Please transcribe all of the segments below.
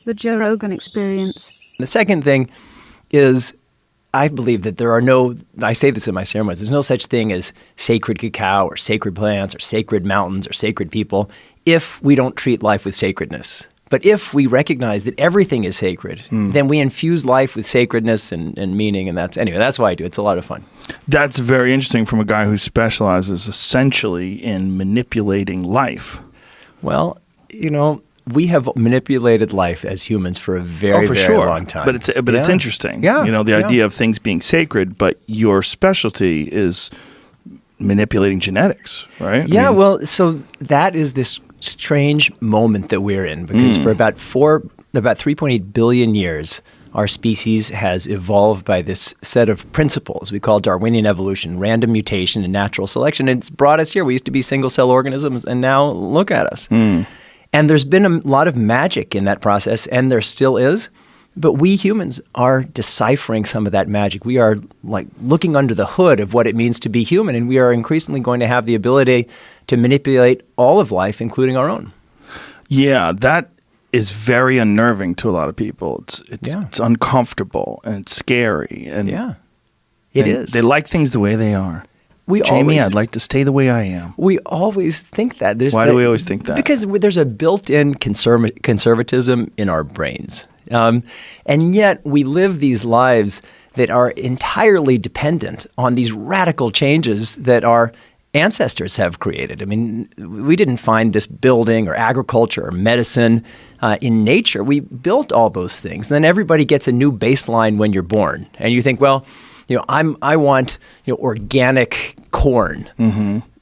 The Joe Rogan Experience. The second thing is, I believe that there are no, I say this in my ceremonies, there's no such thing as sacred cacao or sacred plants or sacred mountains or sacred people if we don't treat life with sacredness. But if we recognize that everything is sacred, then we infuse life with sacredness and meaning. And that's why I do it. It's a lot of fun. That's very interesting from a guy who specializes essentially in manipulating life. Well, we have manipulated life as humans for a very long time. But it's interesting. Yeah. The idea of things being sacred, but your specialty is manipulating genetics, right? Yeah, well, so that is this strange moment that we're in, because for about 3.8 billion years, our species has evolved by this set of principles we call Darwinian evolution, random mutation and natural selection. And it's brought us here. We used to be single-cell organisms, and now look at us. And there's been a lot of magic in that process, and there still is. But we humans are deciphering some of that magic. We are like looking under the hood of what it means to be human, and we are increasingly going to have the ability to manipulate all of life, including our own. Yeah, that is very unnerving to a lot of people. It's uncomfortable and it's scary. And it is. They like things the way they are. Jamie, I'd like to stay the way I am. We always think that. Why do we always think that? Because there's a built-in conservatism in our brains. And yet we live these lives that are entirely dependent on these radical changes that our ancestors have created. I mean, we didn't find this building or agriculture or medicine in nature. We built all those things. And then everybody gets a new baseline when you're born. And you think, well, I want organic corn.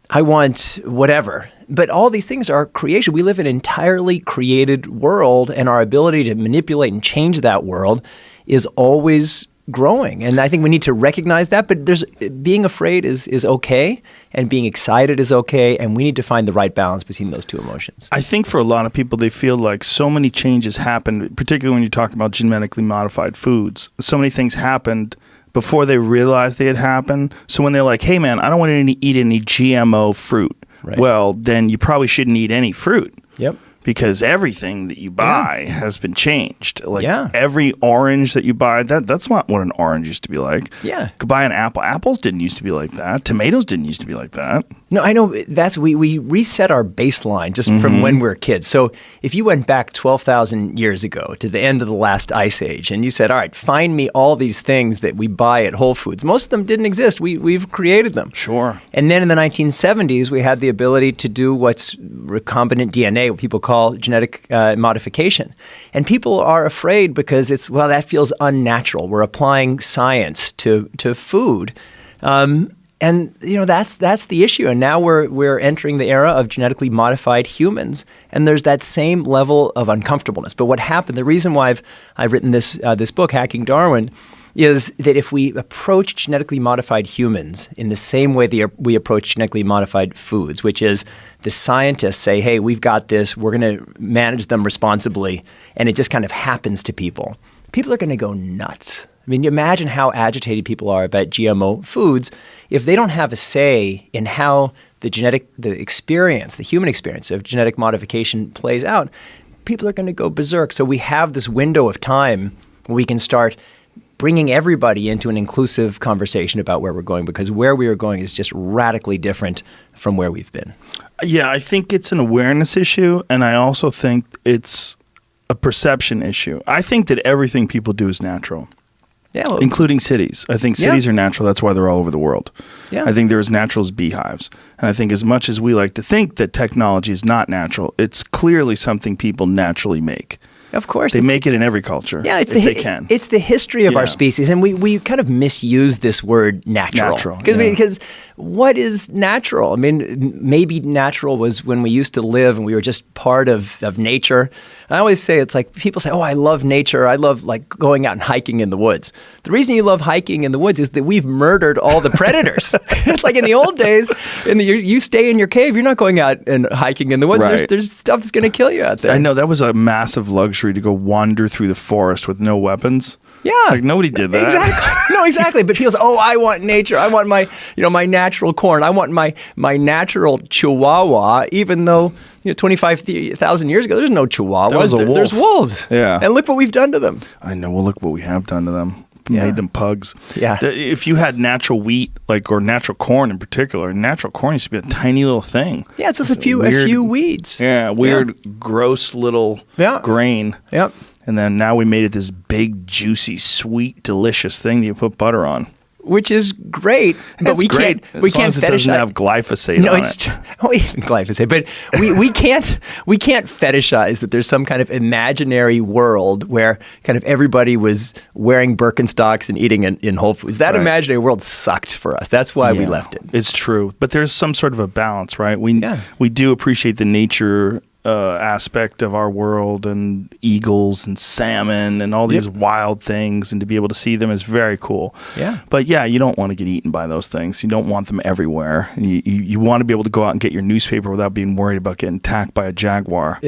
I want whatever. But all these things are creation. We live in an entirely created world, and our ability to manipulate and change that world is always growing. And I think we need to recognize that. But being afraid is okay, and being excited is okay, and we need to find the right balance between those two emotions. I think for a lot of people, they feel like so many changes happened, particularly when you talk about genetically modified foods. So many things happened before they realized they had happened. So when they're like, hey, man, I don't want to eat any GMO fruit. Right. Well, then you probably shouldn't eat any fruit. Yep. Because everything that you buy has been changed. Like every orange that you buy, that's not what an orange used to be like. Yeah. You could buy an apple. Apples didn't used to be like that. Tomatoes didn't used to be like that. No, I know. We reset our baseline just from when we were kids. So if you went back 12,000 years ago to the end of the last ice age, and you said, all right, find me all these things that we buy at Whole Foods. Most of them didn't exist. We've created them. Sure. And then in the 1970s, we had the ability to do what's recombinant DNA, what people call genetic modification. And people are afraid because that feels unnatural. We're applying science to food. And that's the issue. And now we're entering the era of genetically modified humans, and there's that same level of uncomfortableness. But what happened? The reason why I've written this book, Hacking Darwin, is that if we approach genetically modified humans in the same way that we approach genetically modified foods, which is the scientists say, hey, we've got this, we're going to manage them responsibly, and it just kind of happens to people, people are going to go nuts. I mean, imagine how agitated people are about GMO foods if they don't have a say in how the human experience of genetic modification plays out. People are going to go berserk. So we have this window of time where we can start bringing everybody into an inclusive conversation about where we're going, because where we are going is just radically different from where we've been. Yeah, I think it's an awareness issue, and I also think it's a perception issue. I think that everything people do is natural. Yeah, well, including cities. I think cities are natural. That's why they're all over the world. Yeah. I think they're as natural as beehives. And I think as much as we like to think that technology is not natural, it's clearly something people naturally make. Of course. They make it in every culture. Yeah, they can. It's the history of our species. And we kind of misuse this word natural. Because what is natural? I mean, maybe natural was when we used to live and we were just part of nature. I always say, it's like people say, oh, I love nature. I love like going out and hiking in the woods. The reason you love hiking in the woods is that we've murdered all the predators. It's like in the old days, you stay in your cave. You're not going out and hiking in the woods. Right. There's stuff that's going to kill you out there. I know. That was a massive luxury to go wander through the forest with no weapons. Yeah. Like nobody did that. Exactly. No, exactly. But people say, oh, I want nature. I want my natural natural corn. I want my natural Chihuahua, even though 25,000 years ago there's no Chihuahuas. That was a wolf. There's wolves. Yeah. And look what we've done to them. I know. Well, look what we have done to them. Made them pugs. Yeah. If you had natural wheat, or natural corn in particular, natural corn used to be a tiny little thing. Yeah, it's just a few weeds. Yeah, weird, gross little grain. Yep. And then now we made it this big, juicy, sweet, delicious thing that you put butter on. Which is great, but we can't fetishize. It doesn't have glyphosate on it. Even glyphosate, but we can't fetishize that there's some kind of imaginary world where kind of everybody was wearing Birkenstocks and eating in Whole Foods. That imaginary world sucked for us. That's why we left it. It's true, but there's some sort of a balance, right? We do appreciate the nature aspect of our world, and eagles and salmon and all these wild things, and to be able to see them is very cool. Yeah. But you don't want to get eaten by those things. You don't want them everywhere. And you want to be able to go out and get your newspaper without being worried about getting attacked by a jaguar.